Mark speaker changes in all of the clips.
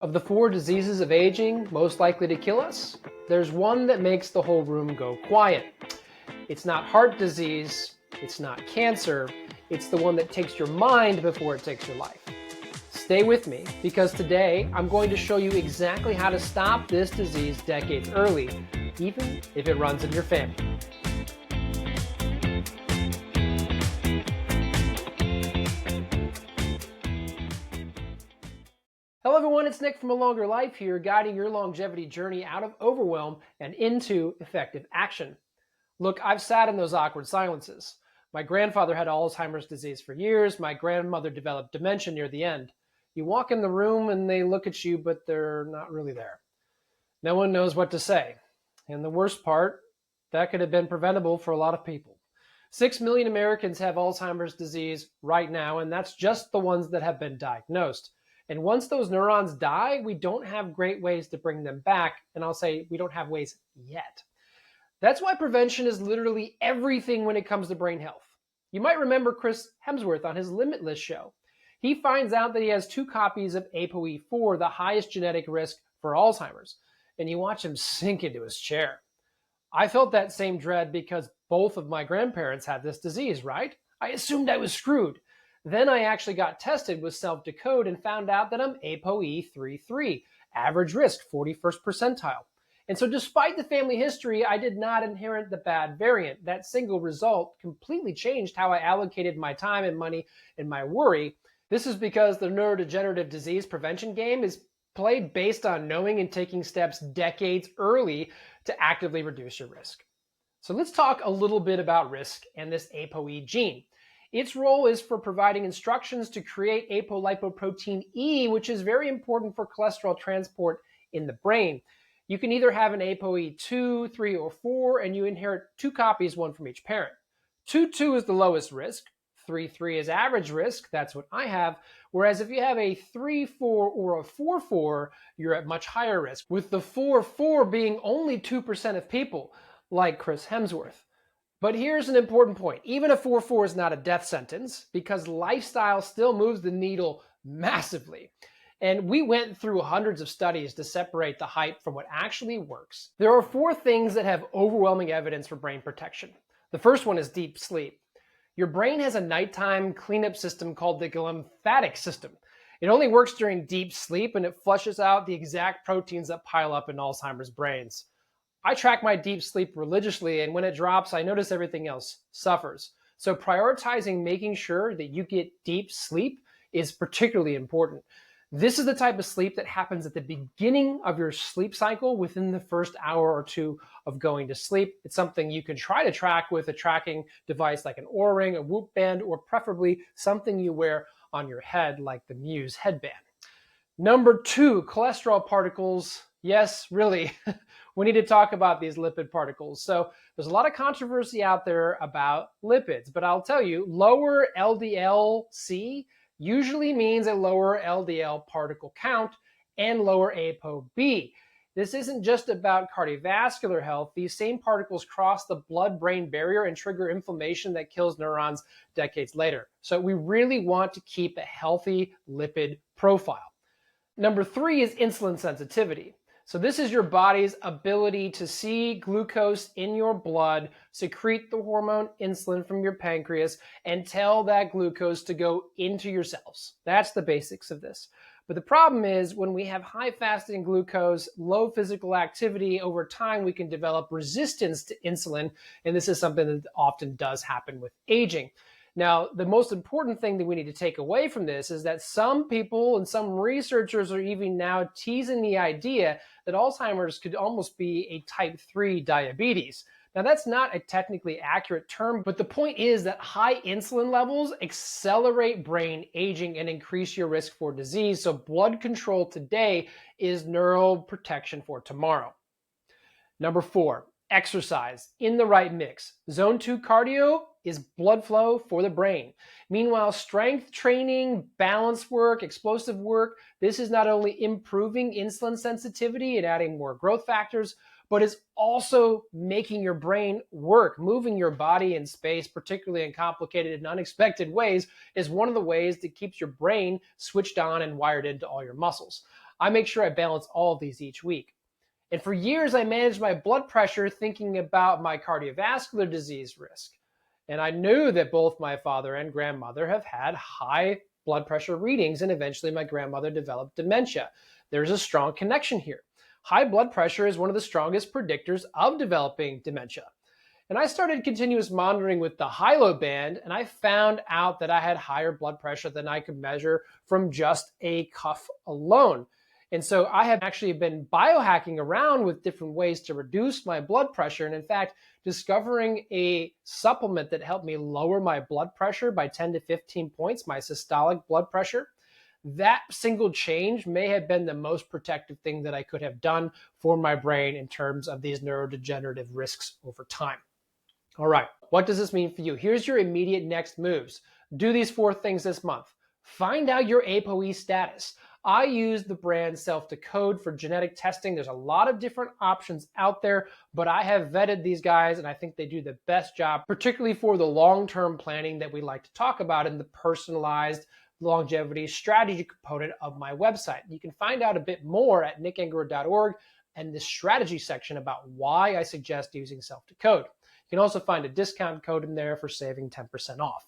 Speaker 1: Of the 4 diseases of aging most likely to kill us, there's one that makes the whole room go quiet. It's not heart disease, it's not cancer, it's the one that takes your mind before it takes your life. Stay with me, because today I'm going to show you exactly how to stop this disease decades early, even if it runs in your family. Hello everyone, it's Nick from A Longer Life here, guiding your longevity journey out of overwhelm and into effective action. Look, I've sat in those awkward silences. My grandfather had Alzheimer's disease for years. My grandmother developed dementia near the end. You walk in the room and they look at you, but they're not really there. No one knows what to say. And the worst part, that could have been preventable for a lot of people. 6 million Americans have Alzheimer's disease right now, and that's just the ones that have been diagnosed. And once those neurons die, we don't have great ways to bring them back. And I'll say we don't have ways yet. That's why prevention is literally everything when it comes to brain health. You might remember Chris Hemsworth on his Limitless show. He finds out that he has 2 copies of APOE4, the highest genetic risk for Alzheimer's. And you watch him sink into his chair. I felt that same dread because both of my grandparents had this disease, right? I assumed I was screwed. Then I actually got tested with self-decode and found out that I'm APOE 3/3, average risk, 41st percentile. And so despite the family history, I did not inherit the bad variant. That single result completely changed how I allocated my time and money and my worry. This is because the neurodegenerative disease prevention game is played based on knowing and taking steps decades early to actively reduce your risk. So let's talk a little bit about risk and this APOE gene. Its role is for providing instructions to create apolipoprotein E, which is very important for cholesterol transport in the brain. You can either have an APOE 2, 3, or 4, and you inherit 2 copies, one from each parent. 2/2 is the lowest risk. 3/3 is average risk. That's what I have. Whereas if you have a 3/4 or a 4/4, you're at much higher risk, with the 4/4 being only 2% of people, like Chris Hemsworth. But here's an important point. Even a 4/4 is not a death sentence because lifestyle still moves the needle massively. And we went through hundreds of studies to separate the hype from what actually works. There are 4 things that have overwhelming evidence for brain protection. The first one is deep sleep. Your brain has a nighttime cleanup system called the lymphatic system. It only works during deep sleep, and it flushes out the exact proteins that pile up in Alzheimer's brains. I track my deep sleep religiously, and when it drops, I notice everything else suffers. So prioritizing making sure that you get deep sleep is particularly important. This is the type of sleep that happens at the beginning of your sleep cycle within the first hour or 2 of going to sleep. It's something you can try to track with a tracking device like an Oura Ring, a Whoop band, or preferably something you wear on your head like the Muse headband. Number 2, cholesterol particles. Yes, really, we need to talk about these lipid particles. So there's a lot of controversy out there about lipids, but I'll tell you, lower LDL-C usually means a lower LDL particle count and lower ApoB. This isn't just about cardiovascular health. These same particles cross the blood-brain barrier and trigger inflammation that kills neurons decades later. So we really want to keep a healthy lipid profile. Number 3 is insulin sensitivity. So this is your body's ability to see glucose in your blood, secrete the hormone insulin from your pancreas, and tell that glucose to go into your cells. That's the basics of this. But the problem is when we have high fasting glucose, low physical activity, over time we can develop resistance to insulin, and this is something that often does happen with aging. Now, the most important thing that we need to take away from this is that some people and some researchers are even now teasing the idea that Alzheimer's could almost be a type 3 diabetes. Now, that's not a technically accurate term, but the point is that high insulin levels accelerate brain aging and increase your risk for disease. So blood control today is neuroprotection for tomorrow. Number 4, exercise in the right mix. Zone 2 cardio is blood flow for the brain. Meanwhile, strength training, balance work, explosive work, this is not only improving insulin sensitivity and adding more growth factors, but is also making your brain work. Moving your body in space, particularly in complicated and unexpected ways, is one of the ways that keeps your brain switched on and wired into all your muscles. I make sure I balance all of these each week. And for years, I managed my blood pressure thinking about my cardiovascular disease risk. And I knew that both my father and grandmother have had high blood pressure readings, and eventually my grandmother developed dementia. There's a strong connection here. High blood pressure is one of the strongest predictors of developing dementia. And I started continuous monitoring with the high-low band, and I found out that I had higher blood pressure than I could measure from just a cuff alone. And so I have actually been biohacking around with different ways to reduce my blood pressure. And in fact, discovering a supplement that helped me lower my blood pressure by 10 to 15 points, my systolic blood pressure, that single change may have been the most protective thing that I could have done for my brain in terms of these neurodegenerative risks over time. All right, what does this mean for you? Here's your immediate next moves. Do these 4 things this month. Find out your APOE status. I use the brand Self-Decode for genetic testing. There's a lot of different options out there, but I have vetted these guys and I think they do the best job, particularly for the long-term planning that we like to talk about in the personalized longevity strategy component of my website. You can find out a bit more at nickengerer.org and the strategy section about why I suggest using Self-Decode. You can also find a discount code in there for saving 10% off.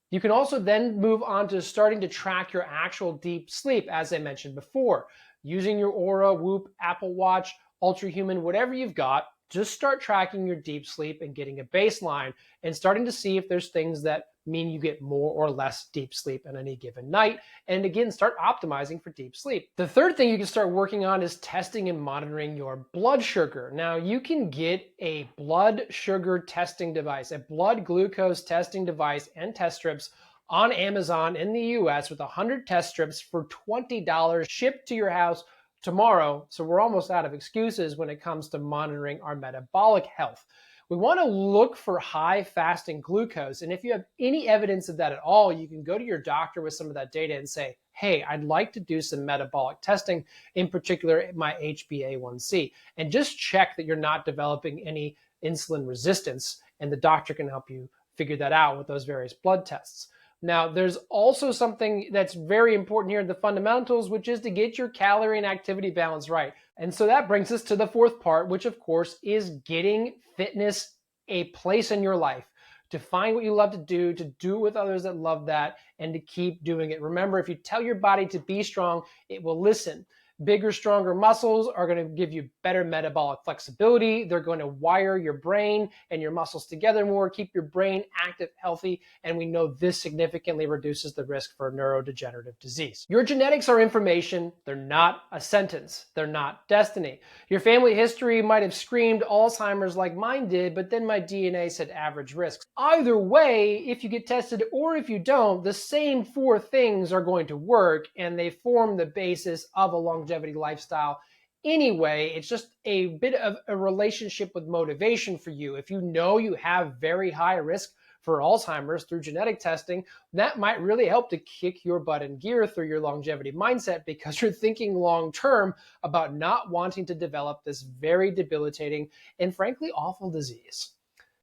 Speaker 1: You can also then move on to starting to track your actual deep sleep, as I mentioned before. Using your Oura, Whoop, Apple Watch, Ultrahuman, whatever you've got, just start tracking your deep sleep and getting a baseline and starting to see if there's things that mean you get more or less deep sleep in any given night. And again, start optimizing for deep sleep. The third thing you can start working on is testing and monitoring your blood sugar. Now, you can get a blood sugar testing device, a blood glucose testing device and test strips on Amazon in the US with 100 test strips for $20 shipped to your house tomorrow. So we're almost out of excuses when it comes to monitoring our metabolic health. We want to look for high fasting glucose. And if you have any evidence of that at all, you can go to your doctor with some of that data and say, hey, I'd like to do some metabolic testing, in particular my HbA1c, and just check that you're not developing any insulin resistance. And the doctor can help you figure that out with those various blood tests. Now, there's also something that's very important here in the fundamentals, which is to get your calorie and activity balance right. And so that brings us to the fourth part, which of course is getting fitness a place in your life, to find what you love to do it with others that love that, and to keep doing it. Remember, if you tell your body to be strong, it will listen. Bigger, stronger muscles are going to give you better metabolic flexibility. They're going to wire your brain and your muscles together more, keep your brain active, healthy, and we know this significantly reduces the risk for neurodegenerative disease. Your genetics are information. They're not a sentence. They're not destiny. Your family history might have screamed Alzheimer's like mine did, but then my DNA said average risks. Either way, if you get tested or if you don't, the same 4 things are going to work, and they form the basis of a longevity lifestyle anyway. It's just a bit of a relationship with motivation for you. If you know you have very high risk for Alzheimer's through genetic testing, that might really help to kick your butt in gear through your longevity mindset, because you're thinking long term about not wanting to develop this very debilitating and frankly awful disease.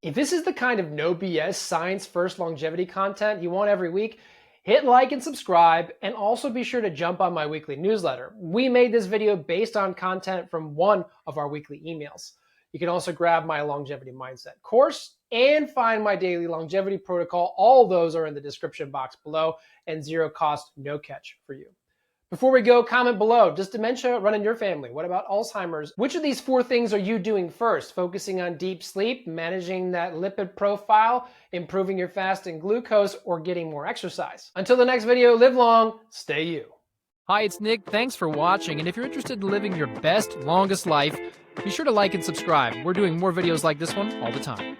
Speaker 1: If this is the kind of no BS science first longevity content you want every week, hit like and subscribe, and also be sure to jump on my weekly newsletter. We made this video based on content from one of our weekly emails. You can also grab my longevity mindset course and find my daily longevity protocol. All those are in the description box below, and zero cost, no catch for you. Before we go, comment below. Does dementia run in your family? What about Alzheimer's? Which of these 4 things are you doing first? Focusing on deep sleep, managing that lipid profile, improving your fasting glucose, or getting more exercise? Until the next video, live long, stay you. Hi, it's Nick. Thanks for watching. And if you're interested in living your best, longest life, be sure to like and subscribe. We're doing more videos like this one all the time.